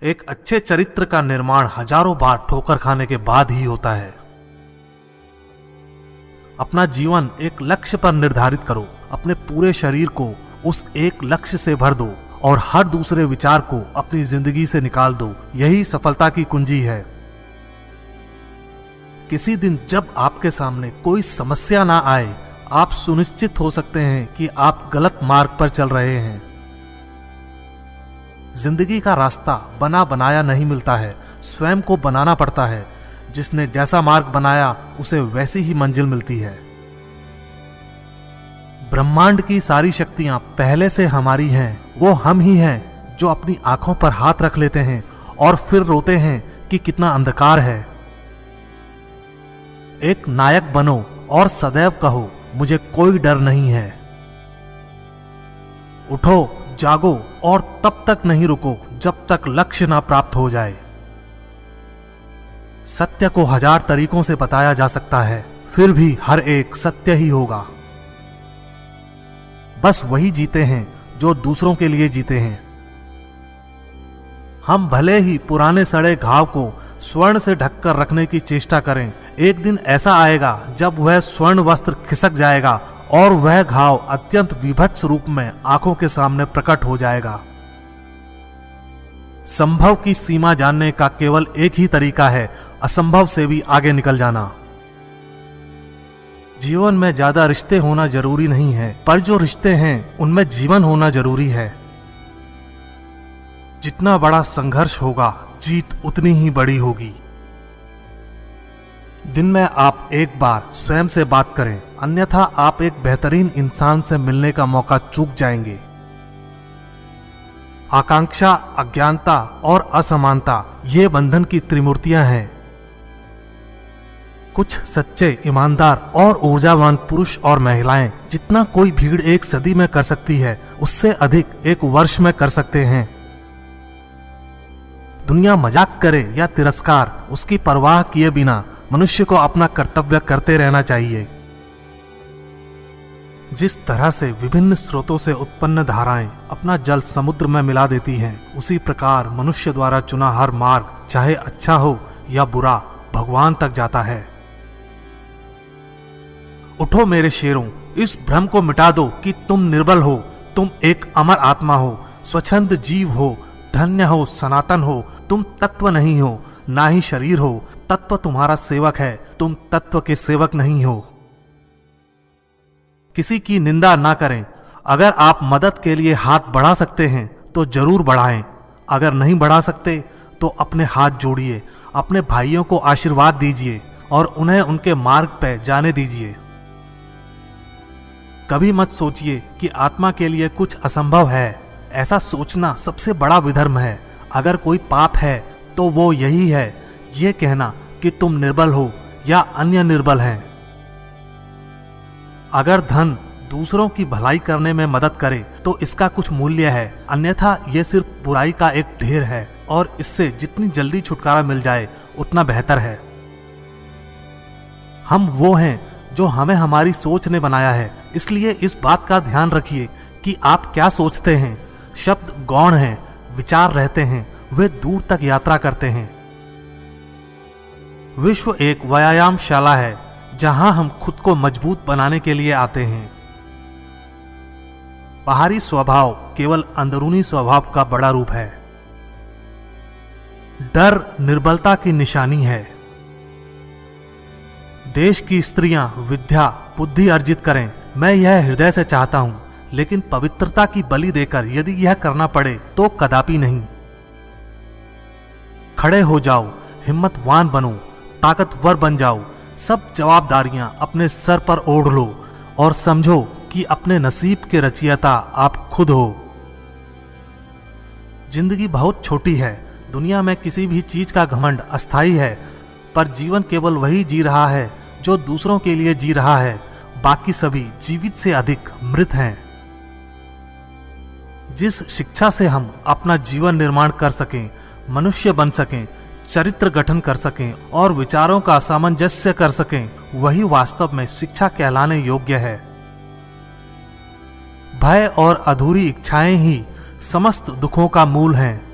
एक अच्छे चरित्र का निर्माण हजारों बार ठोकर खाने के बाद ही होता है। अपना जीवन एक लक्ष्य पर निर्धारित करो, अपने पूरे शरीर को उस एक लक्ष्य से भर दो और हर दूसरे विचार को अपनी जिंदगी से निकाल दो। यही सफलता की कुंजी है। किसी दिन जब आपके सामने कोई समस्या ना आए, आप सुनिश्चित हो सकते हैं कि आप गलत मार्ग पर चल रहे हैं। जिंदगी का रास्ता बना बनाया नहीं मिलता है, स्वयं को बनाना पड़ता है। जिसने जैसा मार्ग बनाया उसे वैसी ही मंजिल मिलती है। ब्रह्मांड की सारी शक्तियां पहले से हमारी हैं। वो हम ही हैं जो अपनी आंखों पर हाथ रख लेते हैं और फिर रोते हैं कि कितना अंधकार है। एक नायक बनो और सदैव कहो, मुझे कोई डर नहीं है। उठो, जागो और तब तक नहीं रुको जब तक लक्ष्य ना प्राप्त हो जाए। सत्य को हजार तरीकों से बताया जा सकता है, फिर भी हर एक सत्य ही होगा। बस वही जीते हैं जो दूसरों के लिए जीते हैं। हम भले ही पुराने सड़े घाव को स्वर्ण से ढककर रखने की चेष्टा करें, एक दिन ऐसा आएगा जब वह स्वर्ण वस्त्र खिसक जाएगा और वह घाव अत्यंत विभत्स रूप में आंखों के सामने प्रकट हो जाएगा। संभव की सीमा जानने का केवल एक ही तरीका है, असंभव से भी आगे निकल जाना। जीवन में ज्यादा रिश्ते होना जरूरी नहीं है, पर जो रिश्ते हैं उनमें जीवन होना जरूरी है। जितना बड़ा संघर्ष होगा, जीत उतनी ही बड़ी होगी। दिन में आप एक बार स्वयं से बात करें, अन्यथा आप एक बेहतरीन इंसान से मिलने का मौका चूक जाएंगे। आकांक्षा, अज्ञानता और असमानता ये बंधन की त्रिमूर्तियां हैं। कुछ सच्चे, ईमानदार और ऊर्जावान पुरुष और महिलाएं जितना कोई भीड़ एक सदी में कर सकती है, उससे अधिक एक वर्ष में कर सकते हैं। दुनिया मजाक करे या तिरस्कार, उसकी परवाह किए बिना मनुष्य को अपना कर्तव्य करते रहना चाहिए। जिस तरह से विभिन्न स्रोतों से उत्पन्न धाराएं अपना जल समुद्र में मिला देती हैं, उसी प्रकार मनुष्य द्वारा चुना हर मार्ग, चाहे अच्छा हो या बुरा, भगवान तक जाता है। उठो मेरे शेरों, इस भ्रम को मिटा दो कि तुम निर्बल हो। तुम एक अमर आत्मा हो, स्वच्छंद जीव हो, धन्य हो, सनातन हो। तुम तत्व नहीं हो, ना ही शरीर हो। तत्व तुम्हारा सेवक है, तुम तत्व के सेवक नहीं हो। किसी की निंदा ना करें। अगर आप मदद के लिए हाथ बढ़ा सकते हैं तो जरूर बढ़ाएं। अगर नहीं बढ़ा सकते तो अपने हाथ जोड़िए, अपने भाइयों को आशीर्वाद दीजिए और उन्हें उनके मार्ग पर जाने दीजिए। कभी मत सोचिए कि आत्मा के लिए कुछ असंभव है। ऐसा सोचना सबसे बड़ा विधर्म है। अगर कोई पाप है तो वो यही है, ये कहना कि तुम निर्बल हो या अन्य निर्बल हैं। अगर धन दूसरों की भलाई करने में मदद करे तो इसका कुछ मूल्य है, अन्यथा यह सिर्फ बुराई का एक ढेर है और इससे जितनी जल्दी छुटकारा मिल जाए उतना बेहतर है। हम वो हैं जो हमें हमारी सोच ने बनाया है, इसलिए इस बात का ध्यान रखिए कि आप क्या सोचते हैं। शब्द गौण हैं, विचार रहते हैं, वे दूर तक यात्रा करते हैं। विश्व एक व्यायामशाला है जहां हम खुद को मजबूत बनाने के लिए आते हैं। बाहरी स्वभाव केवल अंदरूनी स्वभाव का बड़ा रूप है। डर निर्बलता की निशानी है। देश की स्त्रियां विद्या बुद्धि अर्जित करें, मैं यह हृदय से चाहता हूं, लेकिन पवित्रता की बलि देकर यदि यह करना पड़े तो कदापि नहीं। खड़े हो जाओ, हिम्मतवान बनो, ताकतवर बन जाओ। सब जवाबदारियां अपने सर पर ओढ़ लो और समझो कि अपने नसीब के रचयिता आप खुद हो। जिंदगी बहुत छोटी है। दुनिया में किसी भी चीज का घमंड अस्थायी है, पर जीवन केवल वही जी रहा है जो दूसरों के लिए जी रहा है। बाकी सभी जीवित से अधिक मृत हैं। जिस शिक्षा से हम अपना जीवन निर्माण कर सकें, मनुष्य बन सकें, चरित्र गठन कर सकें और विचारों का सामंजस्य कर सकें, वही वास्तव में शिक्षा कहलाने योग्य है। भय और अधूरी इच्छाएं ही समस्त दुखों का मूल हैं।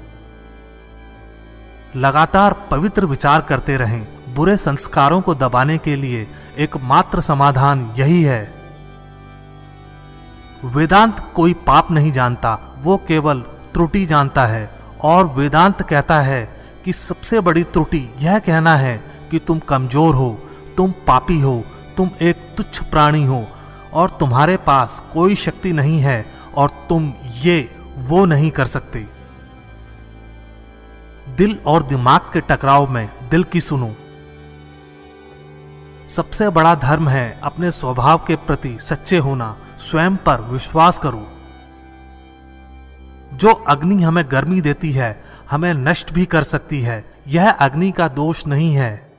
लगातार पवित्र विचार करते रहें। बुरे संस्कारों को दबाने के लिए एकमात्र समाधान यही है। वेदांत कोई पाप नहीं जानता, वो केवल त्रुटि जानता है। और वेदांत कहता है कि सबसे बड़ी त्रुटि यह कहना है कि तुम कमजोर हो, तुम पापी हो, तुम एक तुच्छ प्राणी हो और तुम्हारे पास कोई शक्ति नहीं है और तुम ये वो नहीं कर सकते। दिल और दिमाग के टकराव में दिल की सुनो। सबसे बड़ा धर्म है अपने स्वभाव के प्रति सच्चे होना। स्वयं पर विश्वास करो। जो अग्नि हमें गर्मी देती है, हमें नष्ट भी कर सकती है। यह अग्नि का दोष नहीं है।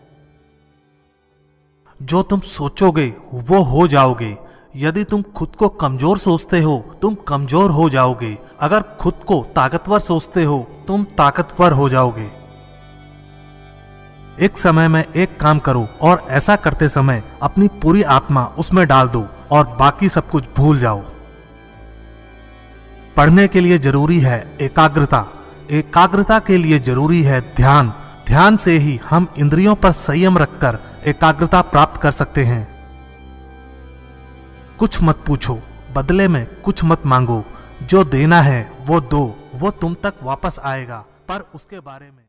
जो तुम सोचोगे वो हो जाओगे। यदि तुम खुद को कमजोर सोचते हो, तुम कमजोर हो जाओगे। अगर खुद को ताकतवर सोचते हो, तुम ताकतवर हो जाओगे। एक समय में एक काम करो और ऐसा करते समय अपनी पूरी आत्मा उसमें डाल दो और बाकी सब कुछ भूल जाओ। पढ़ने के लिए जरूरी है एकाग्रता, एकाग्रता के लिए जरूरी है ध्यान। ध्यान से ही हम इंद्रियों पर संयम रखकर एकाग्रता प्राप्त कर सकते हैं। कुछ मत पूछो, बदले में कुछ मत मांगो। जो देना है वो दो, वो तुम तक वापस आएगा। पर उसके बारे में